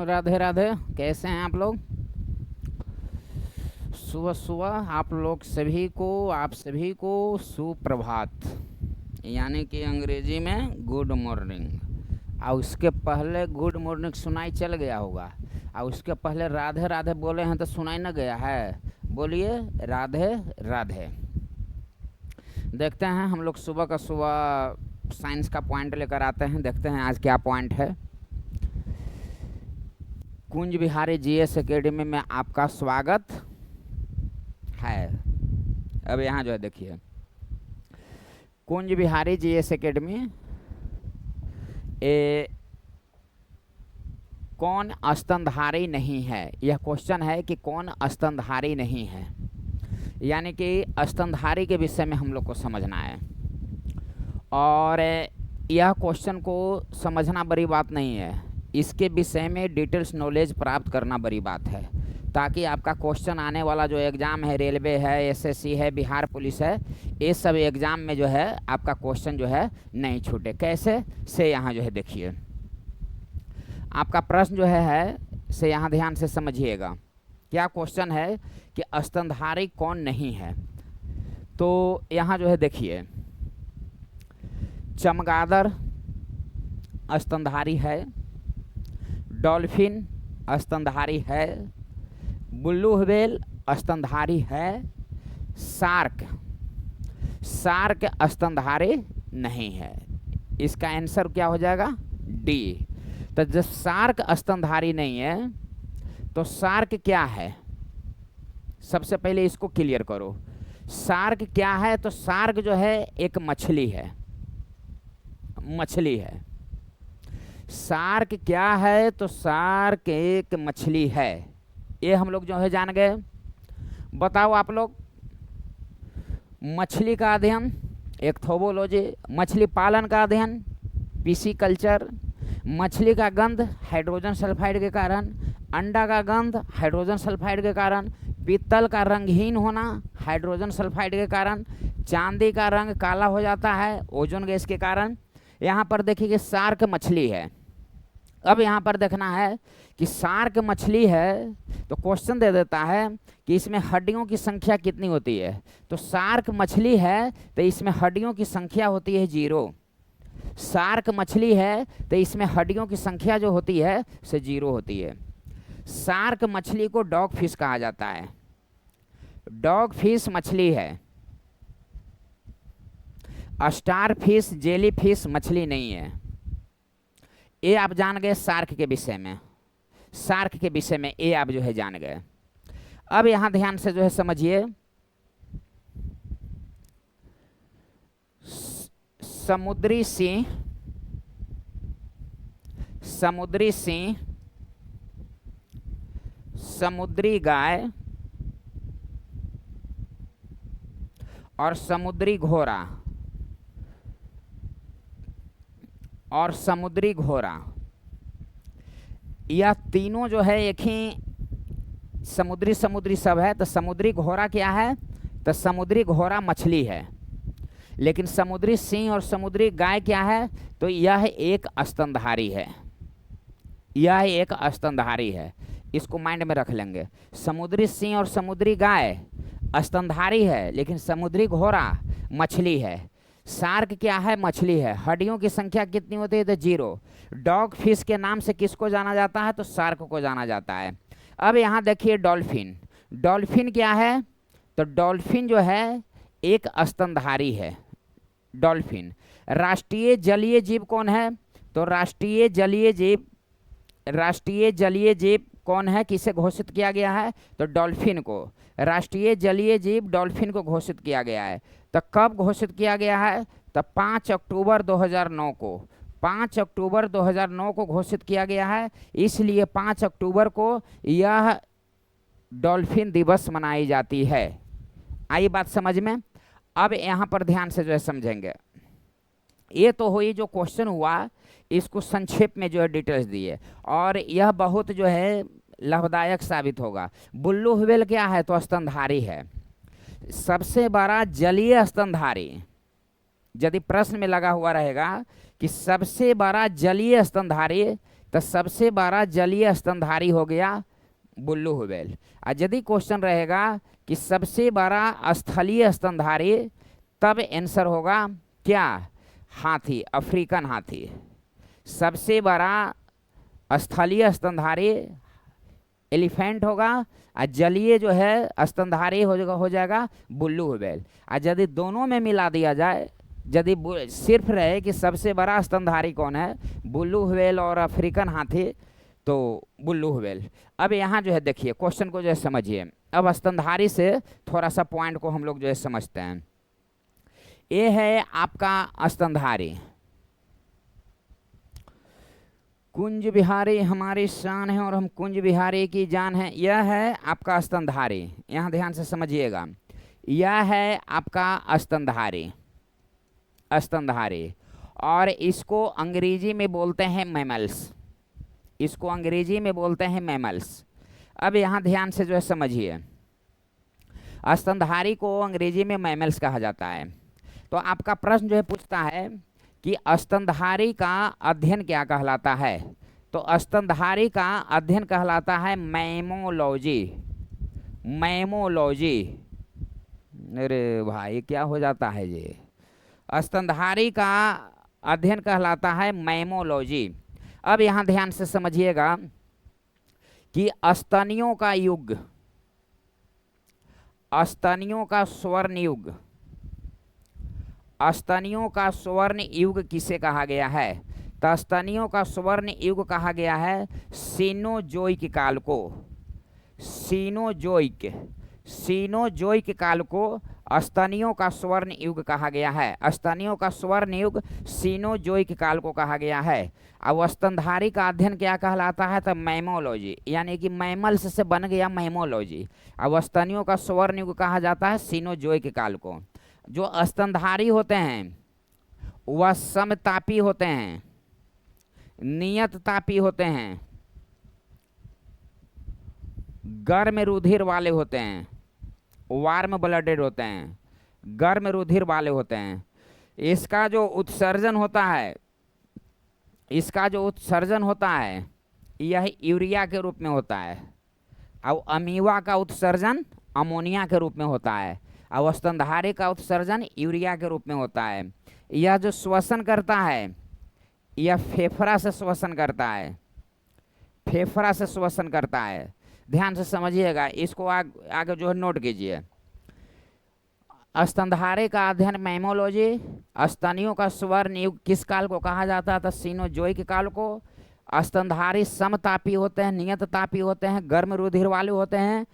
राधे राधे। कैसे हैं आप लोग? सुबह सुबह आप सभी को सुप्रभात, यानी कि अंग्रेजी में गुड मॉर्निंग। और उसके पहले गुड मॉर्निंग सुनाई चल गया होगा, और उसके पहले राधे राधे बोले हैं तो सुनाई न गया है। बोलिए राधे राधे। देखते हैं, हम लोग सुबह का सुबह साइंस का पॉइंट लेकर आते हैं। देखते हैं आज क्या पॉइंट है। कुंज बिहारी जीएस एकेडमी में आपका स्वागत है। अब यहाँ जो है देखिए, कुंज बिहारी जीएस एकेडमी कौन स्तनधारी नहीं है। यह क्वेश्चन है कि कौन स्तनधारी नहीं है, यानी कि स्तनधारी के विषय में हम लोग को समझना है। और यह क्वेश्चन को समझना बड़ी बात नहीं है, इसके विषय में डिटेल्स नॉलेज प्राप्त करना बड़ी बात है, ताकि आपका क्वेश्चन आने वाला जो एग्ज़ाम है, रेलवे है, एसएससी है, बिहार पुलिस है, ये सब एग्ज़ाम में जो है आपका क्वेश्चन जो है नहीं छूटे। कैसे से यहाँ जो है देखिए, आपका प्रश्न जो है से यहाँ ध्यान से समझिएगा। क्या क्वेश्चन है कि स्तनधारी कौन नहीं है। तो यहाँ जो है देखिए, चमगादड़ स्तनधारी है, डॉल्फिन स्तनधारी है, ब्लू व्हेल स्तनधारी है, शार्क स्तनधारी नहीं है। इसका आंसर क्या हो जाएगा? डी। तो जब शार्क स्तनधारी नहीं है तो शार्क क्या है, सबसे पहले इसको क्लियर करो। शार्क क्या है? तो शार्क जो है एक मछली है। शार्क क्या है? तो शार्क एक मछली है। ये हम लोग जो है जान गए। बताओ आप लोग, मछली का अध्ययन एक्थोबोलॉजी, मछली पालन का अध्ययन पिसीकल्चर, मछली का गंध हाइड्रोजन सल्फाइड के कारण, अंडा का गंध हाइड्रोजन सल्फाइड के कारण, पीतल का रंगहीन होना हाइड्रोजन सल्फाइड के कारण, चांदी का रंग काला हो जाता है ओजोन गैस के कारण। यहाँ पर देखिए कि शार्क मछली है। अब यहाँ पर देखना है कि शार्क मछली है तो क्वेश्चन दे देता है कि इसमें हड्डियों की संख्या कितनी होती है। तो शार्क मछली है तो इसमें हड्डियों की संख्या होती है 0। शार्क मछली है तो इसमें हड्डियों की संख्या जो होती है से 0 होती है। शार्क मछली को डॉग फिश कहा जाता है। डॉग फिश मछली है, स्टार फिश, जेली फिश मछली नहीं है। ये आप जान गए शार्क के विषय में। शार्क के विषय में ये आप जो है जान गए। अब यहां ध्यान से जो है समझिए, समुद्री सिंह, समुद्री गाय और समुद्री घोड़ा, यह तीनों जो है एक ही समुद्री सब है। तो समुद्री घोड़ा क्या है? तो समुद्री घोड़ा मछली है। लेकिन समुद्री सिंह और समुद्री गाय क्या है? तो यह एक स्तनधारी है। इसको माइंड में रख लेंगे। समुद्री सिंह और समुद्री गाय स्तनधारी है, लेकिन समुद्री घोड़ा मछली है। शार्क क्या है? मछली है। हड्डियों की संख्या कितनी होती है? तो 0। डॉग फिश के नाम से किसको जाना जाता है? तो शार्क को जाना जाता है। अब यहाँ देखिए डॉल्फिन क्या है? तो डॉल्फिन जो है एक स्तनधारी है। डॉल्फिन। राष्ट्रीय जलीय जीव कौन है? तो राष्ट्रीय जलीय जीव कौन है, किसे घोषित किया गया है? तो डॉल्फिन को। राष्ट्रीय जलीय जीव डॉल्फिन को घोषित किया गया है। तो कब घोषित किया गया है? तो 5 अक्टूबर 2009 को। 5 अक्टूबर 2009 को घोषित किया गया है। इसलिए 5 अक्टूबर को यह डॉल्फिन दिवस मनाई जाती है। आई बात समझ में? अब यहाँ पर ध्यान से जो है समझेंगे। ये तो हुई जो क्वेश्चन हुआ, इसको संक्षेप में जो है डिटेल्स दिए, और यह बहुत जो है लाभदायक साबित होगा। ब्लू व्हेल क्या है? तो स्तनधारी है, सबसे बड़ा जलीय स्तनधारी। यदि प्रश्न में लगा हुआ रहेगा कि सबसे बड़ा जलीय स्तनधारी, तो सबसे बड़ा जलीय स्तनधारी हो गया बुल्लू व्हेल। और यदि क्वेश्चन रहेगा कि सबसे बड़ा स्थलीय स्तनधारी, तब आंसर होगा क्या, हाथी, अफ्रीकन हाथी। सबसे बड़ा स्थलीय स्तनधारी एलिफेंट होगा, और जलीय जो है स्तनधारी हो जाएगा बुल्लू व्हेल। और यदि दोनों में मिला दिया जाए, यदि सिर्फ रहे कि सबसे बड़ा स्तनधारी कौन है, बुल्लू व्हेल और अफ्रीकन हाथी, तो बुल्लू व्हेल। अब यहाँ जो है देखिए क्वेश्चन को जो है समझिए। अब स्तनधारी से थोड़ा सा पॉइंट को हम लोग जो है समझते हैं। ये है आपका स्तनधारी, कुंज बिहारी हमारी शान है और हम कुंज बिहारी की जान है। यह है आपका स्तनधारी, यहाँ ध्यान से समझिएगा। यह है आपका स्तनधारी, स्तनधारी, और इसको अंग्रेजी में बोलते हैं मैमल्स, इसको अंग्रेजी में बोलते हैं मैमल्स। अब यहाँ ध्यान से जो है समझिए, स्तनधारी को अंग्रेजी में मैमल्स कहा जाता है। तो आपका प्रश्न जो है पूछता है कि स्तनधारी का अध्ययन क्या कहलाता है, तो स्तनधारी का अध्ययन कहलाता है मैमोलॉजी, मैमोलॉजी। अरे भाई क्या हो जाता है ये, स्तनधारी का अध्ययन कहलाता है मैमोलॉजी। अब यहाँ ध्यान से समझिएगा कि स्तनियों का युग, स्तनियों का स्वर्ण युग, स्तनियों का स्वर्ण युग किसे कहा गया है, तो स्तनियों का स्वर्ण युग कहा गया है सीनोजोइक काल को, सीनोजोइक, सीनोजोइक काल को स्तनियों का स्वर्ण युग कहा गया है। स्तनियों का स्वर्ण युग सीनोजोइक काल को कहा गया है। अब स्तनधारी का अध्ययन क्या कहलाता है, तो मैमोलॉजी, यानी कि मैमल्स से बन गया मैमोलॉजी। अब स्तनियों का स्वर्ण युग कहा जाता है सीनोजोइक काल को। जो स्तनधारी होते हैं वह समतापी होते हैं, नियत तापी होते हैं, गर्म रुधिर वाले होते हैं, वार्म ब्लडेड होते हैं, गर्म रुधिर वाले होते हैं। इसका जो उत्सर्जन होता है, इसका जो उत्सर्जन होता है यह यूरिया के रूप में होता है, और अमीवा का उत्सर्जन अमोनिया के रूप में होता है, और स्तनधारी का उत्सर्जन यूरिया के रूप में होता है। यह जो श्वसन करता है यह फेफड़ा से श्वसन करता है, फेफड़ा से श्वसन करता है। ध्यान से समझिएगा, इसको आगे जो है नोट कीजिए। स्तनधारी का अध्ययन मैमोलॉजी, स्तनियों का स्वर्ण युग किस काल को कहा जाता था, सीनोजोइक काल को। स्तनधारी समतापी होते हैं, नियत तापी होते हैं, गर्म रुधिर वाले होते हैं।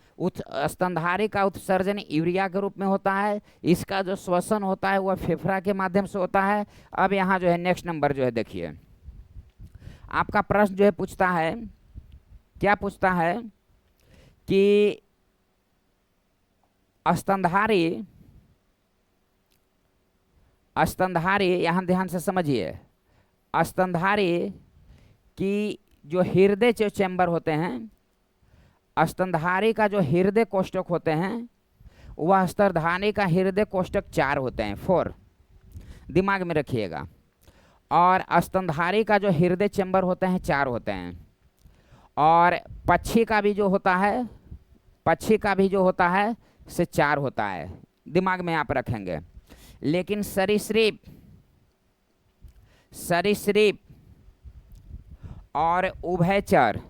स्तनधारी का उत्सर्जन यूरिया के रूप में होता है, इसका जो श्वसन होता है वह फेफड़ा के माध्यम से होता है। अब यहाँ जो है नेक्स्ट नंबर जो है देखिए, आपका प्रश्न जो है पूछता है, क्या पूछता है कि स्तनधारी, स्तनधारी, यहाँ ध्यान से समझिए, स्तनधारी की जो हृदय चैम्बर होते हैं, स्तनधारी का जो हृदय कोष्ठक होते हैं वह स्तनधारी का हृदय कोष्ठक 4 होते हैं, 4, दिमाग में रखिएगा। और स्तनधारी का जो हृदय चैम्बर होते हैं 4 होते हैं। और पक्षी का भी जो होता है, पक्षी का भी जो होता है से 4 होता है, दिमाग में आप रखेंगे। लेकिन सरीसृप, सरीसृप और उभयचर,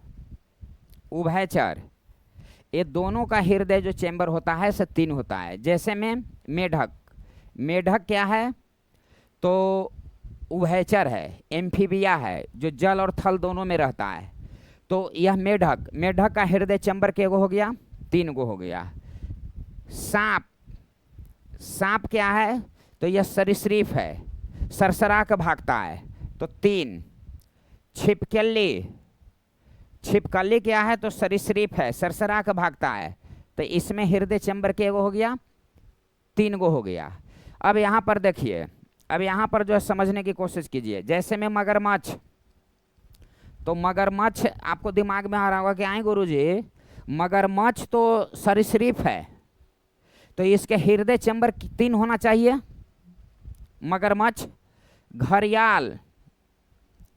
उभयचर, ये दोनों का हृदय जो चैम्बर होता है से 3 होता है। जैसे में मेढक, मेढक क्या है तो उभयचर है, एम्फीबिया है, जो जल और थल दोनों में रहता है। तो यह मेढक, मेढक का हृदय चैम्बर के गो हो गया, 3 गो हो गया। सांप, सांप क्या है तो यह सरीसृप है, सरसरा के भागता है, तो 3। छिपकली, छिपकली क्या है तो सरीसृप है, सरसरा के भागता है, तो इसमें हृदय चैम्बर के गो हो गया, 3 गो हो गया। अब यहाँ पर देखिए, अब यहाँ पर जो है समझने की कोशिश कीजिए। जैसे में मगरमच्छ, तो मगरमच्छ आपको दिमाग में आ रहा होगा कि आई गुरुजी, मगरमच्छ तो सरीसृप है, तो इसके हृदय चैम्बर 3 होना चाहिए। मगरमच्छ, घड़ियाल,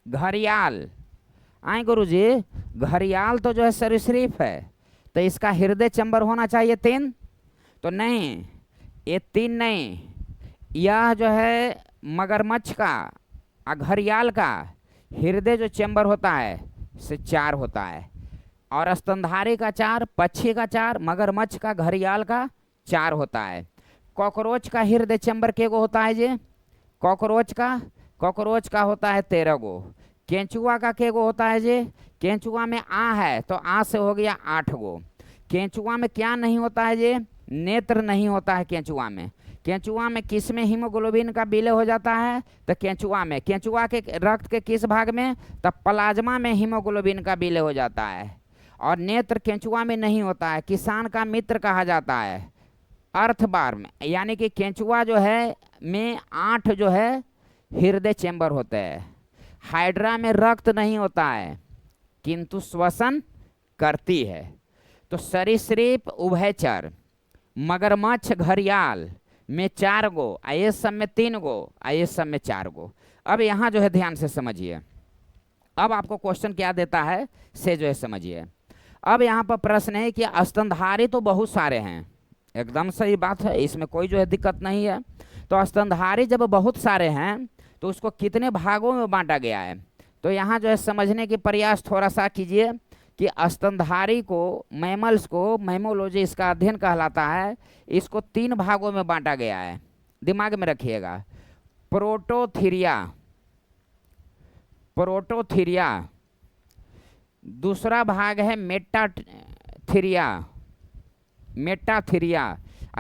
घड़ियाल। आए गुरुजी, घड़ियाल तो जो है सरीसृप है, तो इसका हृदय चैम्बर होना चाहिए 3, तो नहीं, ये 3 नहीं, यह जो है मगरमच्छ का और घड़ियाल का हृदय जो चैम्बर होता है से 4 होता है, और स्तनधारी का 4, पक्षी का 4, मगरमच्छ का, घड़ियाल का 4 होता है। कॉकरोच का हृदय चैम्बर के गो होता है जी? कॉकरोच का होता है 13 गो। केंचुआ का के गो होता है जी? केंचुआ में आ है तो आ से हो गया 8 गो। केंचुआ में क्या नहीं होता है जी? नेत्र नहीं होता है केंचुआ में। केंचुआ में किस में हीमोग्लोबिन का विलय हो जाता है? तो केंचुआ में। केंचुआ के रक्त के किस भाग में? तो प्लाज्मा में हीमोग्लोबिन का विलय हो जाता है। और नेत्र केंचुआ में नहीं होता है, किसान का मित्र कहा जाता है अर्थबार में। यानी कि केंचुआ जो है में 8 जो है हृदय चैम्बर होते हैं। हाइड्रा में रक्त नहीं होता है किंतु श्वसन करती है। तो सरीसृप, उभयचर, मगरमच्छ, घड़ियाल में 4 गो, ये सब में 3 गो, ये सब में 4 गो। अब यहाँ जो है ध्यान से समझिए, अब आपको क्वेश्चन क्या देता है से जो है समझिए। अब यहाँ पर प्रश्न है कि स्तनधारी तो बहुत सारे हैं, एकदम सही बात है, इसमें कोई जो है दिक्कत नहीं है। तो स्तनधारी जब बहुत सारे हैं तो उसको कितने भागों में बांटा गया है? तो यहाँ जो है समझने की प्रयास थोड़ा सा कीजिए कि स्तनधारी को, मैमल्स को, मैमोलॉजी इसका अध्ययन कहलाता है, इसको 3 भागों में बांटा गया है, दिमाग में रखिएगा। प्रोटोथीरिया, दूसरा भाग है मेटाथीरिया,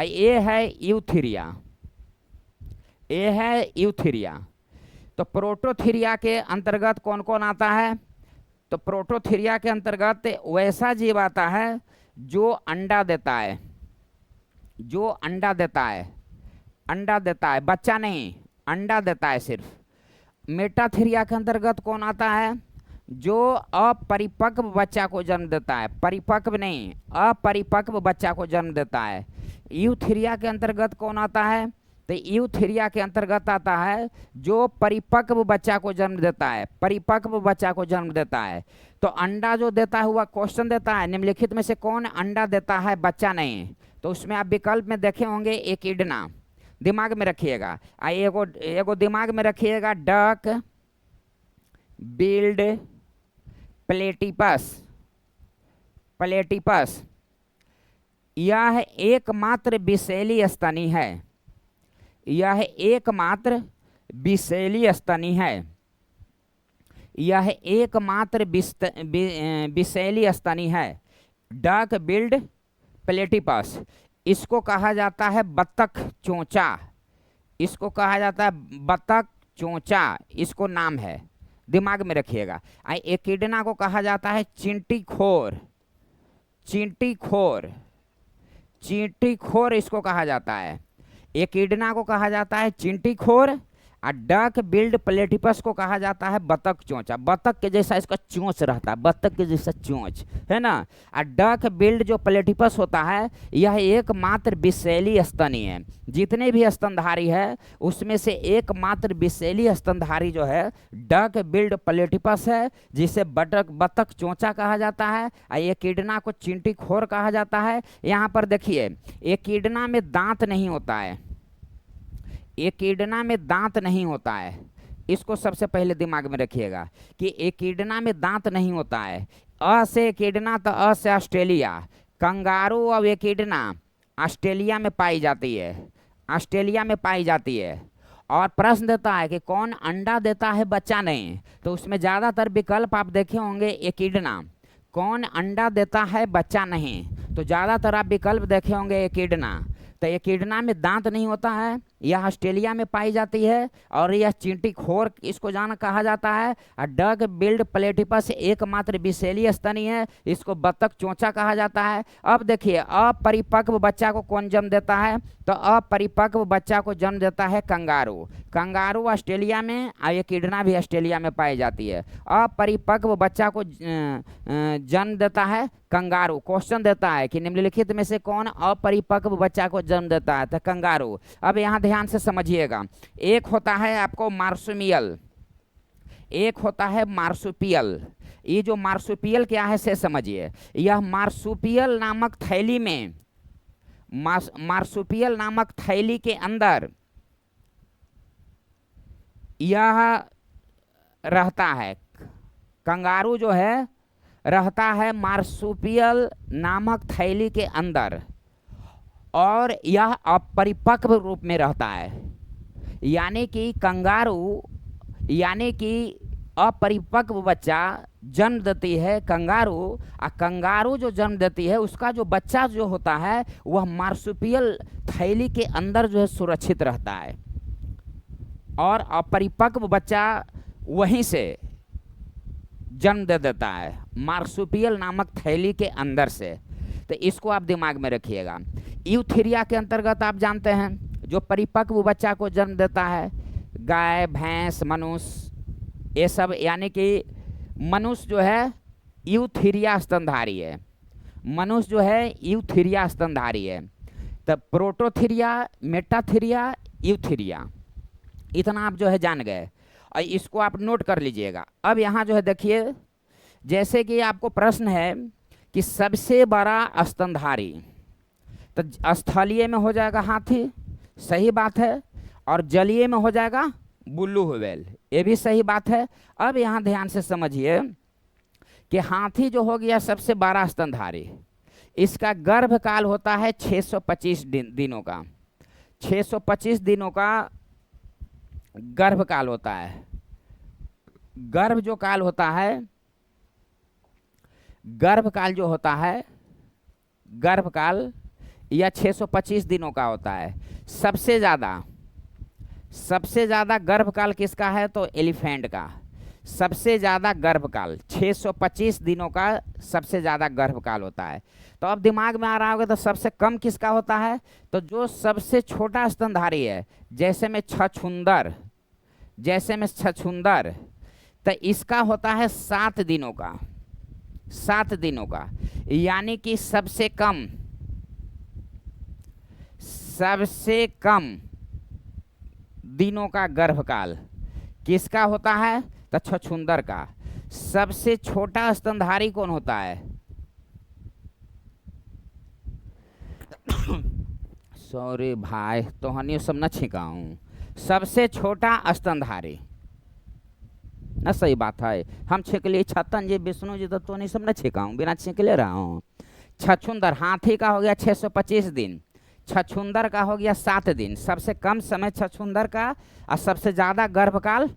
ये है यूथीरिया। तो प्रोटोथीरिया के अंतर्गत कौन कौन आता है? तो प्रोटोथीरिया के अंतर्गत वैसा जीव आता है जो अंडा देता है, बच्चा नहीं, अंडा देता है सिर्फ। मेटाथीरिया के अंतर्गत कौन आता है? जो अपरिपक्व बच्चा को जन्म देता है, परिपक्व नहीं, अपरिपक्व बच्चा को जन्म देता है। यूथीरिया के अंतर्गत कौन आता है? तो यूथीरिया के अंतर्गत आता है जो परिपक्व बच्चा को जन्म देता है, तो अंडा जो देता है हुआ क्वेश्चन देता है निम्नलिखित में से कौन अंडा देता है, बच्चा नहीं। तो उसमें आप विकल्प में देखे होंगे एकिडना, दिमाग में रखिएगा। एगो दिमाग में रखिएगा डक बिल्ड प्लेटिपस, यह एकमात्र विषैली स्तनी है, विषैली स्तनी है, डक बिल्ड प्लेटिपस। इसको कहा जाता है बतख चोंचा, इसको नाम है, दिमाग में रखिएगा। एकिडना को कहा जाता है चींटी खोर, इसको कहा जाता है। एकिडना को कहा जाता है चींटी खोर, और डक बिल्ड प्लेटिपस को कहा जाता है बतख चोंचा। बतख के जैसा इसका चोंच रहता है, बतख के जैसा चोंच है ना। और डक बिल्ड जो प्लेटिपस होता है यह एकमात्र विषैली स्तनी है। जितने भी स्तनधारी है उसमें से एकमात्र विषैली स्तनधारी जो है डक बिल्ड प्लेटिपस है, जिसे बतख चोंचा कहा जाता है। और एकिडना को चींटी खोर कहा जाता है। यहाँ पर देखिए, एकिडना में दांत नहीं होता है, इसको सबसे पहले दिमाग में रखिएगा कि एकिडना में दांत नहीं होता है। अ से एकिडना, तो अ से ऑस्ट्रेलिया। कंगारू और एकिडना ऑस्ट्रेलिया में पाई जाती है। और प्रश्न देता है कि कौन अंडा देता है, बच्चा नहीं। तो उसमें ज़्यादातर विकल्प आप देखे होंगे एकिडना, कौन अंडा देता है, बच्चा नहीं। तो ज़्यादातर आप विकल्प देखे होंगे एकिडना। तो एकिडना में दांत नहीं होता है, यह ऑस्ट्रेलिया में पाई जाती है, और यह चींटी खोर इसको कहा जाता है। और डक बिल्ड प्लेटिपस एकमात्र विषैली स्तनी है, इसको बतख चोंचा कहा जाता है। अब देखिए, अपरिपक्व बच्चा को कौन जन्म देता है? तो अपरिपक्व बच्चा को जन्म देता है कंगारू ऑस्ट्रेलिया में, और एकिडना भी ऑस्ट्रेलिया में पाई जाती है। अपरिपक्व बच्चा को जन्म देता है कंगारू। क्वेश्चन देता है कि निम्नलिखित में से कौन अपरिपक्व बच्चा को जन्म देता है? तो कंगारू। अब यहाँ ध्यान से समझिएगा, एक होता है आपको मार्सुमियल, एक होता है मार्सुपियल। ये जो मार्सुपियल क्या है से समझिए। यह मार्सुपियल नामक थैली में, मार्सुपियल नामक थैली के अंदर यह रहता है। कंगारू जो है रहता है मार्सुपियल नामक थैली के अंदर, और यह अपरिपक्व रूप में रहता है। यानी कि कंगारू, यानी कि अपरिपक्व बच्चा जन्म देती है कंगारू, और कंगारू जो जन्म देती है उसका जो बच्चा जो होता है वह मार्सुपियल थैली के अंदर जो है सुरक्षित रहता है, और अपरिपक्व बच्चा वहीं से जन्म दे देता है मार्सुपियल नामक थैली के अंदर से। तो इसको आप दिमाग में रखिएगा। यूथेरिया के अंतर्गत आप जानते हैं जो परिपक्व बच्चा को जन्म देता है, गाय, भैंस, मनुष्य, ये सब, यानी कि मनुष्य जो है यूथेरिया स्तनधारी है। मनुष्य जो है यूथेरिया स्तनधारी है। तब प्रोटोथीरिया, मेटाथीरिया, यूथेरिया, इतना आप जो है जान गए, और इसको आप नोट कर लीजिएगा। अब यहाँ जो है देखिए, जैसे कि आपको प्रश्न है कि सबसे बड़ा स्तनधारी, तो स्थलीय में हो जाएगा हाथी, सही बात है, और जलीय में हो जाएगा बुल्लू व्हेल, ये भी सही बात है। अब यहाँ ध्यान से समझिए कि हाथी जो हो गया सबसे बड़ा स्तनधारी, इसका गर्भकाल होता है 625 दिनों का। 625 दिनों का गर्भकाल होता है। गर्भ जो काल होता है, गर्भकाल जो होता है, गर्भकाल यह 625 दिनों का होता है। सबसे ज़्यादा गर्भकाल किसका है? तो एलिफेंट का। सबसे ज़्यादा गर्भकाल 625 दिनों का सबसे ज़्यादा गर्भकाल होता है। तो अब दिमाग में आ रहा होगा तो सबसे कम किसका होता है? तो जो सबसे छोटा स्तनधारी है, जैसे में छछूंदर, तो इसका होता है 7 दिनों का। 7 दिनों का, यानी कि सबसे कम दिनों का गर्भकाल किसका होता है? तो छछूंदर का। सबसे छोटा स्तनधारी कौन होता है? सॉरी भाई, तो हनी सब न छिकाऊं। सबसे छोटा स्तनधारी न, सही बात है, हम छींक लिए छतन जी, विष्णु जी, तो नहीं सब न छिकाऊं, बिना छींक ले रहा हूँ। छछूंदर, हाथी का हो गया 625 दिन, छछूंदर का हो गया 7 दिन। सबसे कम समय छछूंदर का, और सबसे ज़्यादा गर्भकाल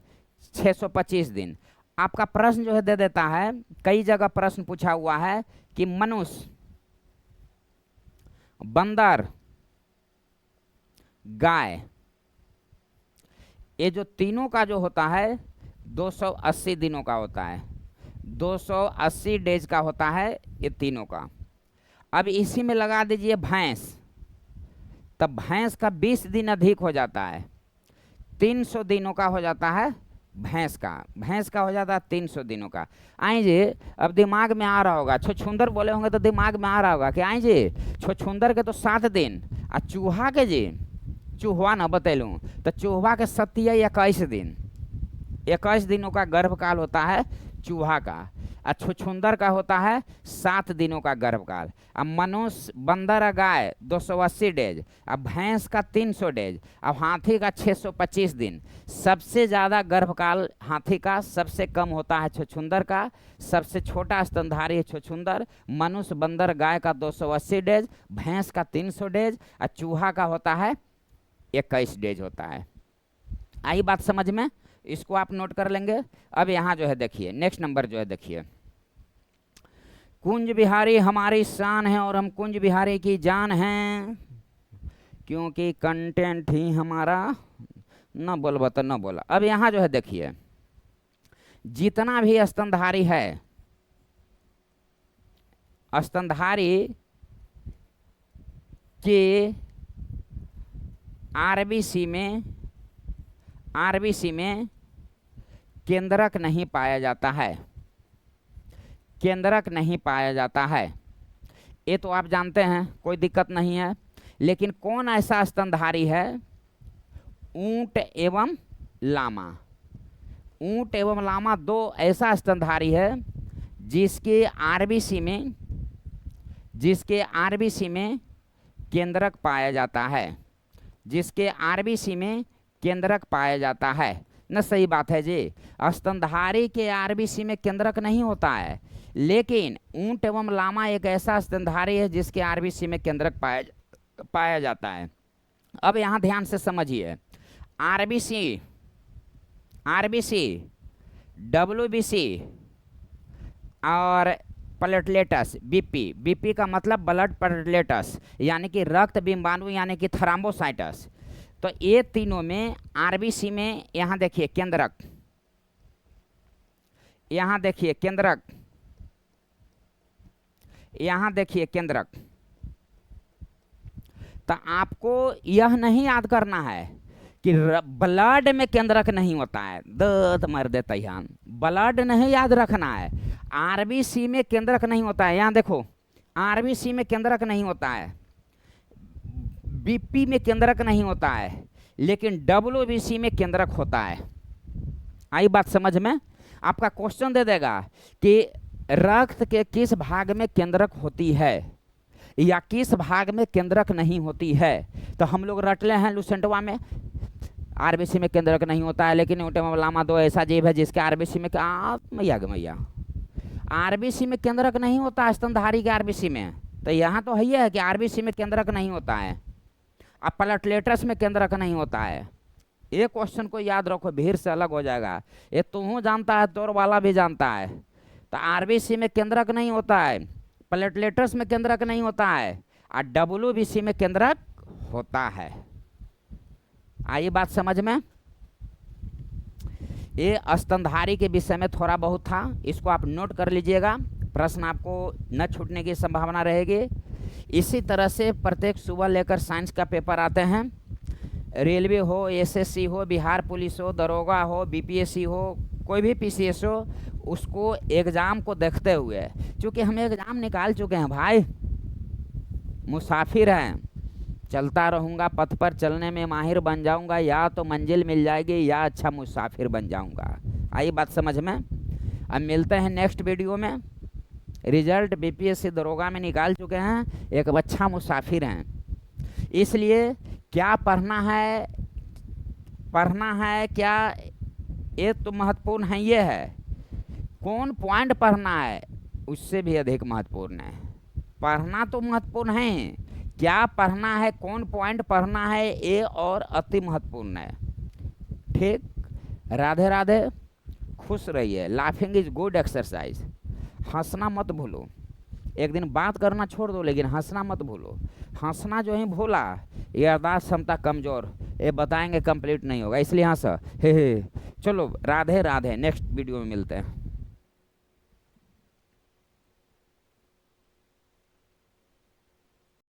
625 दिन। आपका प्रश्न जो है दे देता है, कई जगह प्रश्न पूछा हुआ है कि मनुष्य, बंदर, गाय, ये जो तीनों का जो होता है 280 दिनों का होता है। 280 डेज का होता है ये तीनों का। अब इसी में लगा दीजिए भैंस, तब भैंस का 20 दिन अधिक हो जाता है, 300 दिनों का हो जाता है भैंस का हो जाता है 300 दिनों का। आइए, अब दिमाग में आ रहा होगा, छछूंदर बोले होंगे तो दिमाग में आ रहा होगा कि आइए छछूंदर के तो 7 दिन, और चूहा के जी, चूहा न बतैलूँ तो चूहा के 21 दिन, 21 दिनों का गर्भकाल होता है चूहा का, और छछूंदर का होता है 7 दिनों का गर्भकाल। अब मनुष्य, बंदर और गाय 280 डेज, अब भैंस का 300 डेज, अब हाथी का 625 दिन। सबसे ज़्यादा गर्भकाल हाथी का, सबसे कम होता है छछूंदर का। सबसे छोटा स्तनधारी है छछूंदर। मनुष्य, बंदर, गाय का 280 डेज, भैंस का 300 डेज, और चूहा का होता है 21 डेज होता है। आई बात समझ में? इसको आप नोट कर लेंगे। अब यहाँ जो है देखिए, नेक्स्ट नंबर जो है देखिए, कुंज बिहारी हमारी शान है और हम कुंज बिहारी की जान हैं, क्योंकि कंटेंट ही हमारा, न बोलबा तो न बोला। अब यहाँ जो है देखिए, जितना भी स्तनधारी है, स्तनधारी के आरबीसी में केंद्रक नहीं पाया जाता है। केंद्रक नहीं पाया जाता है, ये तो आप जानते हैं, कोई दिक्कत नहीं है। लेकिन कौन ऐसा स्तनधारी है, ऊंट एवं लामा, ऊंट एवं लामा दो ऐसा स्तनधारी है जिसके आरबीसी में केंद्रक पाया जाता है, जिसके आरबीसी में केंद्रक पाया जाता है। न सही बात है जी, स्तनधारी के आरबीसी में केंद्रक नहीं होता है, लेकिन ऊंट एवं लामा एक ऐसा स्तनधारी है जिसके आरबीसी में केंद्रक पाया जाता है। अब यहाँ ध्यान से समझिए, आरबीसी, डब्ल्यूबीसी और प्लेटलेटस, बीपी का मतलब ब्लड प्लेटलेटस यानी कि रक्त बिंबाणु यानी कि थ्रोम्बोसाइटस। तो ये तीनों में आरबीसी में यहाँ देखिए केंद्रक, यहाँ देखिए केंद्रक, यहाँ देखिए केंद्रक। तो आपको यह नहीं याद करना है कि ब्लड में केंद्रक नहीं होता है, दर्द मर देता है, ब्लड नहीं याद रखना है। आरबीसी में केंद्रक नहीं होता है, यहाँ देखो आरबीसी में केंद्रक नहीं होता है, बीपी में केंद्रक नहीं होता है, लेकिन डब्ल्यूबीसी में केंद्रक होता है। आई बात समझ में? आपका क्वेश्चन दे देगा कि रक्त के किस भाग में केंद्रक होती है या किस भाग में केंद्रक नहीं होती है। तो हम लोग रटले हैं लुसेंटवा में आरबीसी में केंद्रक नहीं होता है, लेकिन ऊंट एवं लामा दो ऐसा जीव है जिसके आरबीसी में मैया आरबीसी में केंद्रक नहीं होता स्तनधारी के आरबीसी में। तो यहाँ तो है कि आरबीसी में केंद्रक नहीं होता है, अब प्लेटलेटस में केंद्रक नहीं होता है। ये क्वेश्चन को याद रखो, भीड़ से अलग हो जाएगा। ये तू जानता है, तोर वाला भी जानता है। तो आरबीसी में केंद्रक नहीं होता है, प्लेटलेटस में केंद्रक नहीं होता है, और डब्ल्यूबीसी में केंद्रक होता है। आइए बात समझ में। ये स्तनधारी के विषय में थोड़ा बहुत था, इसको आप नोट कर लीजिएगा, प्रश्न आपको न छूटने की संभावना रहेगी। इसी तरह से प्रत्येक सुबह लेकर साइंस का पेपर आते हैं, रेलवे हो, एसएससी हो, बिहार पुलिस हो, दरोगा हो, बीपीएससी हो, कोई भी पीसीएस हो, उसको एग्ज़ाम को देखते हुए, क्योंकि हम एग्ज़ाम निकाल चुके हैं भाई, मुसाफिर हैं, चलता रहूँगा, पथ पर चलने में माहिर बन जाऊँगा, या तो मंजिल मिल जाएगी या अच्छा मुसाफिर बन जाऊँगा। आई बात समझ में। अब मिलते हैं नेक्स्ट वीडियो में। रिजल्ट बीपीएससी दरोगा में निकाल चुके हैं, एक अच्छा मुसाफिर हैं, इसलिए क्या पढ़ना है क्या, ये तो महत्वपूर्ण है, ये है कौन पॉइंट पढ़ना है उससे भी अधिक महत्वपूर्ण है। पढ़ना तो महत्वपूर्ण है, क्या पढ़ना है, कौन पॉइंट पढ़ना है, ये और अति महत्वपूर्ण है। ठीक, राधे राधे, खुश रहिए। Laughing is good exercise. हंसना मत भूलो, एक दिन बात करना छोड़ दो, लेकिन हंसना मत भूलो। हंसना जो है भूला, याददाश्त क्षमता कमज़ोर, ये बताएंगे कंप्लीट नहीं होगा, इसलिए हंस हे। चलो राधे राधे, नेक्स्ट वीडियो में मिलते हैं।